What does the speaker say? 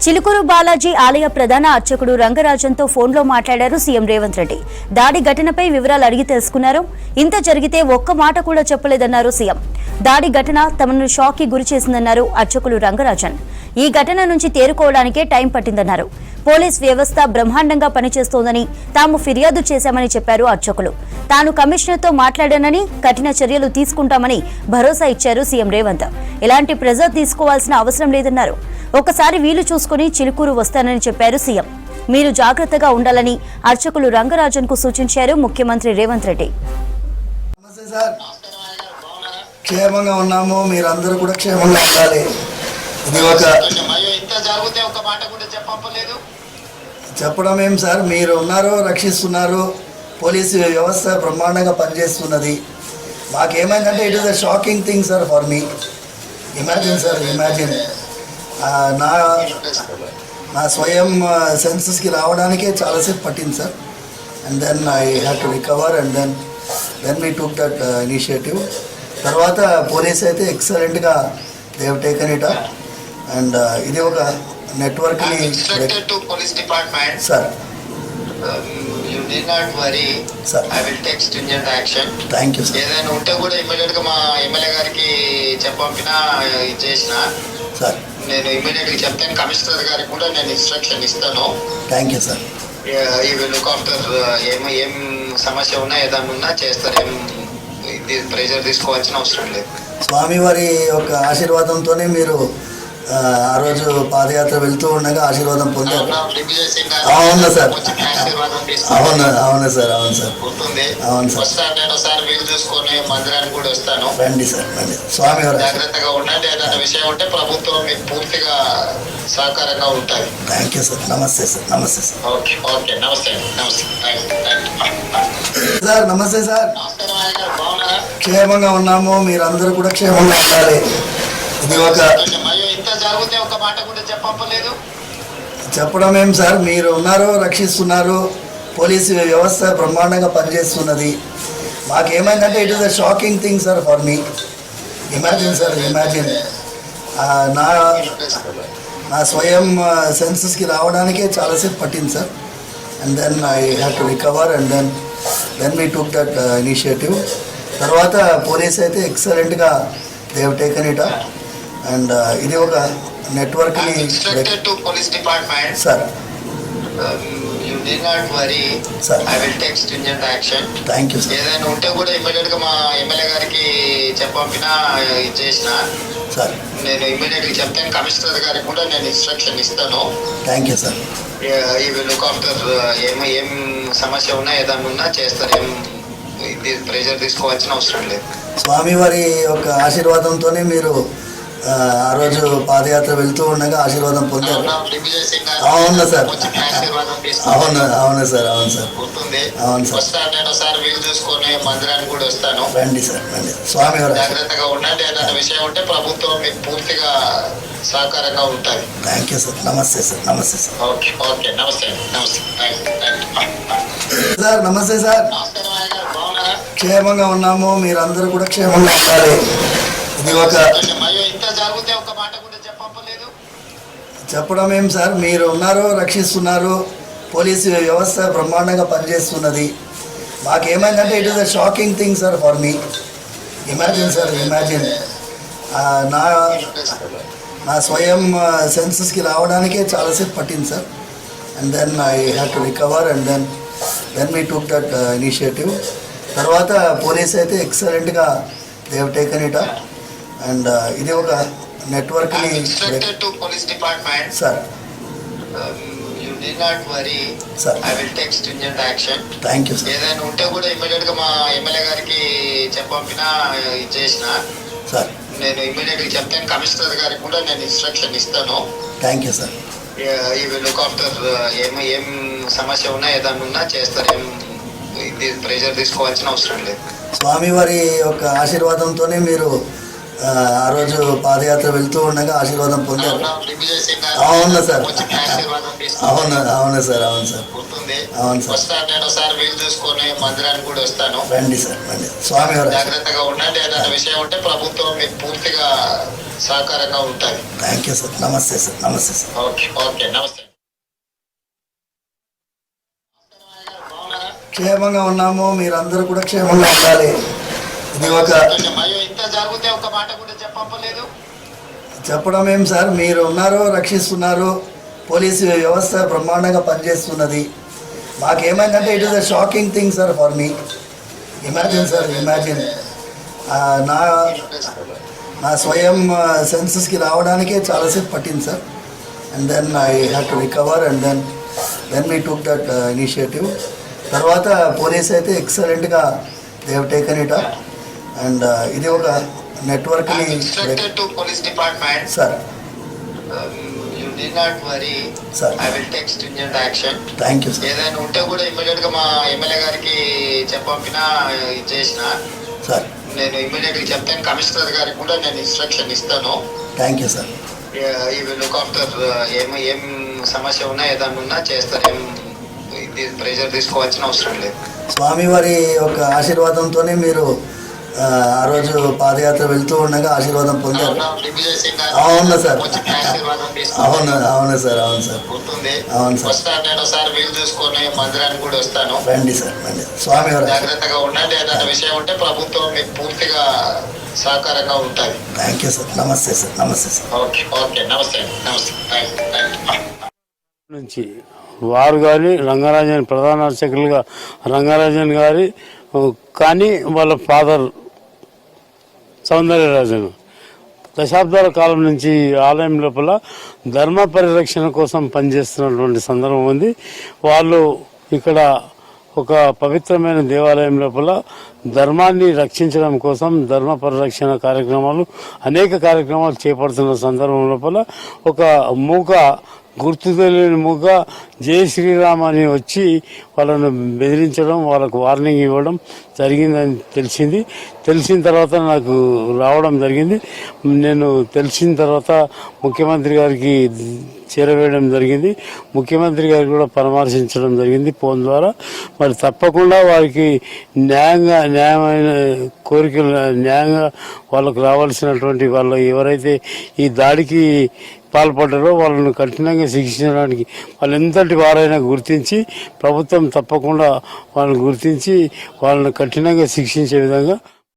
చిలుకూరు బాలాజీ ఆలయ ప్రధాన అర్చకుడు రంగరాజన్తో ఫోన్లో మాట్లాడారు సీఎం రేవంత్ రెడ్డి. దాడి ఘటనపై వివరాలు అడిగి తెలుసుకున్నారు. ఇంత జరిగితే ఒక్క మాట కూడా చెప్పలేదన్నారు సీఎం. దాడి ఘటన తమను షాక్ కి గురి చేసిందన్నారు అర్చకులు రంగరాజన్. ఈ ఘటన నుంచి తేరుకోవడానికే టైం పట్టిందన్నారు. పోలీస్ వ్యవస్థ బ్రహ్మాండంగా పనిచేస్తోందని తాము ఫిర్యాదు చేశామని చెప్పారు అర్చకులు. తాను కమిషనర్తో మాట్లాడానని కఠిన చర్యలు తీసుకుంటామని భరోసా ఇచ్చారు సీఎం రేవంత్. ఎలాంటి ప్రెజర్ తీసుకోవాల్సిన అవసరం లేదన్నారు. ఒకసారి వీలు చూసుకుని చిలుకూరు వస్తానని చెప్పారు సీఎం. మీరు జాగ్రత్తగా ఉండాలని అర్చకులు రంగరాజన్ కు సూచించారు ముఖ్యమంత్రి రేవంత్ రెడ్డి. క్షేమంగా ఉన్నాము, మీరందరూ కూడా క్షేమంగా ఉండాలి. ఇది చెప్పడం ఏం సార్, మీరు ఉన్నారు, రక్షిస్తున్నారు, పోలీసు వ్యవస్థ బ్రహ్మాండంగా పనిచేస్తున్నది. మాకేమైందంటే it is a shocking thing sir for me. Imagine sir, imagine నా స్వయం సెన్సెస్కి రావడానికే చాలాసేపు పట్టింది sir. And then I have to recover and then we took that initiative. తర్వాత పోలీస్ అయితే ఎక్సలెంట్గా they have taken it up. And ఇది ఒక నెట్వర్క్ని sir. You need not worry. Sir. I will take stringent action. Thank you, sir. ఏదైనా ఉంటే కూడా immediate గా మా ఎమ్మెల్యే గారికి చెప్పంపినా చేసిన సార్. నేను ఇమీడియట్ గా చెప్తాను. కమిషనర్ గారికి కూడా నేను ఇన్స్ట్రక్షన్ ఇస్తాను. Thank you sir. ఈ విల్ లుక్ ఆఫ్టర్ ఏం సమస్య ఉన్నా ఏదైనా ఉన్నా చేస్తారు. ఇది ప్రెజర్ తీసుకోవాల్సిన అవసరం లేదు. స్వామివారి యొక్క ఆశీర్వాదంతోనే మీరు ఆ రోజు పాదయాత్ర వెళ్తూ ఉండగా ఆశీర్వాదం పొందారు. అవును సార్, అవును అవును సార్, అవును సార్, అవును సార్. నేను ఒకసారి వీలు చూసుకొని మందిరానికి కూడా వస్తాను. రండి సార్, రండి. స్వామివారు జాగ్రత్తగా ఉండండి. ఏదైనా విషయం ఉంటే ప్రభుత్వం మీకు పూర్తిగా సహకారంగా ఉంటుంది. Thank you sir. నమస్తే సార్. నమస్తే సార్. ఓకే ఓకే, నమస్తే నమస్తే. సార్ నమస్తే సార్. బాగున్నారా? క్షేమంగా ఉన్నాము, మీరందరూ కూడా క్షేమంగా ఉండాలి. ఇది ఇంత జరిగితే ఒక మాట కూడా చెప్పలేదు. చెప్పడం ఏం సార్, మీరు ఉన్నారు, రక్షిస్తున్నారు, పోలీసు వ్యవస్థ బ్రహ్మాండంగా పనిచేస్తున్నది. మాకేమైందంటే it is a shocking thing sir for me. Imagine sir, imagine నా స్వయం సెన్సెస్కి రావడానికే చాలాసేపు పట్టింది sir. And then I have to recover and then we took that initiative. తర్వాత పోలీస్ అయితే ఎక్సలెంట్గా they have taken it up. And ఇది ఒక నెట్వర్క్ని sir. You need not worry. Sir. I will take stringent action. Thank you, sir. ఏదైనా ఉంటే కూడా immediate గా మా ఎమ్మెల్యే గారికి చెప్పంపినా చేసిన సార్. నేను ఇమీడియట్ గా చెప్తాను. కమిషనర్ గారికి కూడా నేను ఇన్స్ట్రక్షన్ ఇస్తాను. Thank you sir. ఈ విల్ లుక్ ఆఫ్టర్ ఏం సమస్య ఉన్నా ఏదైనా ఉన్నా చేస్తారు. ఇది ప్రెజర్ తీసుకోవాల్సిన అవసరం లేదు. స్వామివారి యొక్క ఆశీర్వాదంతోనే మీరు ఆ రోజు పాదయాత్ర వెళ్తూ ఉండగా ఆశీర్వాదం పొందారు. అవును సార్, అవును అవును సార్, అవును సార్, అవును సార్. నేను ఒకసారి వీలు చూసుకొని మందిరానికి కూడా వస్తాను. రండి సార్, రండి. స్వామివారు జాగ్రత్తగా ఉండండి. ఏదైనా విషయం ఉంటే ప్రభుత్వం మీకు పూర్తిగా సహకారంగా ఉంటుంది. Thank you sir. నమస్తే సార్. నమస్తే సార్. ఓకే ఓకే, నమస్తే నమస్తే. సార్ నమస్తే సార్. బాగున్నారా? క్షేమంగా ఉన్నాము, మీరందరూ కూడా క్షేమంగా ఉండాలి. ఇది ఇంత జరిగితే ఒక మాట కూడా చెప్పలేదు. చెప్పడం ఏం సార్, మీరు ఉన్నారు, రక్షిస్తున్నారు, పోలీసు వ్యవస్థ బ్రహ్మాండంగా పనిచేస్తున్నది. మాకేమైందంటే it is a shocking thing sir for me. Imagine sir, imagine నా స్వయం సెన్సెస్కి రావడానికే చాలాసేపు పట్టింది sir. And then I have to recover and then we took that initiative. తర్వాత పోలీస్ అయితే ఎక్సలెంట్గా they have taken it up. And ఇది ఒక నెట్వర్క్ని sir. You need not worry. Sir. I will take stringent action. Thank you, sir. ఏదైనా ఉంటే కూడా immediate గా మా ఎమ్మెల్యే గారికి చెప్పంపినా చేసిన సార్. నేను ఇమీడియట్ గా చెప్తాను. కమిషనర్ గారికి కూడా నేను ఇన్స్ట్రక్షన్ ఇస్తాను. Thank you sir. ఈ విల్ లుక్ ఆఫ్టర్ ఏం సమస్య ఉన్నా ఏదైనా ఉన్నా చేస్తారు. ఇది ప్రెజర్ తీసుకోవాల్సిన అవసరం లేదు. స్వామివారి యొక్క ఆశీర్వాదంతోనే మీరు ఆ రోజు పాదయాత్ర వెళ్తూ ఉండగా ఆశీర్వాదం పొందారు. అవును సార్, అవును అవును సార్, అవును సార్, అవును సార్. నేను ఒకసారి వీలు చూసుకొని మందిరానికి కూడా వస్తాను. రండి సార్, రండి. స్వామివారు జాగ్రత్తగా ఉండండి. ఏదైనా విషయం ఉంటే ప్రభుత్వం మీకు పూర్తిగా సహకారంగా ఉంటుంది. Thank you sir. నమస్తే సార్. నమస్తే సార్. ఓకే ఓకే నమస్తే. క్షేమంగా ఉన్నాము, మీరందరూ కూడా క్షేమంగా ఉండాలి. ఇది ఒక అయ్యో ఇంత జరిగితే ఒక మాట కూడా చెప్పలేదు. చెప్పడం ఏం సార్, మీరు ఉన్నారు, రక్షిస్తున్నారు, పోలీసు వ్యవస్థ బ్రహ్మాండంగా పనిచేస్తున్నది. మాకేమైందంటే it is a shocking thing sir for me. Imagine sir, imagine నా స్వయం సెన్సెస్కి రావడానికే చాలాసేపు పట్టింది sir. And then I have to recover and then we took that initiative. తర్వాత పోలీస్ అయితే ఎక్సలెంట్గా they have taken it up. And ఇది ఒక నెట్వర్క్ని police department sir. You do not worry sir. I will take stringent action. Thank you sir. ఏదైనా ఉంటే కూడా immediate గా మా ఎమ్మెల్యే గారికి చెప్పినా చేసిన సార్. నేను ఇమీడియట్ గా చెప్తాను. కమిషనర్ గారికి కూడా నేను ఇన్స్ట్రక్షన్ ఇస్తాను. Thank you sir. ఈ విల్ లుక్ ఆఫ్టర్ ఏం సమస్య ఉన్నా ఏదన్నా ఉన్నా చేస్తారు. ఇది ప్రెషర్ తీసుకోవాల్సిన అవసరం లేదు. స్వామివారి యొక్క ఆశీర్వాదంతోనే మీరు ఆ రోజు పాదయాత్ర వెళ్తూ ఉండగా ఆశీర్వాదం పొందారు. అవును సార్. అవును అవును సార్. అవును సార్. అవును సార్. వస్తాను నేను ఒకసారి వీలు చూసుకొని మందిరానికి కూడా వస్తాను. రండి సార్, రండి. స్వామివారు జాగ్రత్తగా ఉండండి. ఏదైనా విషయం ఉంటే ప్రభుత్వం మీకు పూర్తిగా సహకారంగా ఉంటుంది. Thank you sir. నమస్తే సార్. నమస్తే సార్. ఓకే ఓకే నమస్తే నమస్తే. నుంచి వారు కానీ రంగరాజన్ ప్రధాన అర్చకులుగా రంగరాజన్ గారి కానీ వాళ్ళ ఫాదర్ సౌందర్యరాజన్ దశాబ్దాల కాలం నుంచి ఆలయం లోపల ధర్మ పరిరక్షణ కోసం పనిచేస్తున్నటువంటి సందర్భం ఉంది. వాళ్ళు ఇక్కడ ఒక పవిత్రమైన దేవాలయం లోపల ధర్మాన్ని రక్షించడం కోసం ధర్మ పరిరక్షణ కార్యక్రమాలు అనేక కార్యక్రమాలు చేపడుతున్న సందర్భం లోపల ఒక మూక గుర్తు తెలియని మూక జై శ్రీరామ్ అని వచ్చి వాళ్ళను బెదిరించడం, వాళ్ళకు వార్నింగ్ ఇవ్వడం జరిగిందని తెలిసిన తర్వాత నాకు రావడం జరిగింది. నేను తెలిసిన తర్వాత ముఖ్యమంత్రి గారికి చేరవేయడం జరిగింది. ముఖ్యమంత్రి గారికి కూడా పరామర్శించడం జరిగింది ఫోన్ ద్వారా. మరి తప్పకుండా వారికి న్యాయమైన కోరికలు న్యాయంగా వాళ్ళకు రావాల్సినటువంటి వాళ్ళు ఎవరైతే ఈ దాడికి పాల్పడ్డారో వాళ్ళను కఠినంగా శిక్షించడానికి వాళ్ళు ఎంతటి వారైనా గుర్తించి ప్రభుత్వం తప్పకుండా వాళ్ళని గుర్తించి వాళ్ళని కఠినంగా శిక్షించే విధంగా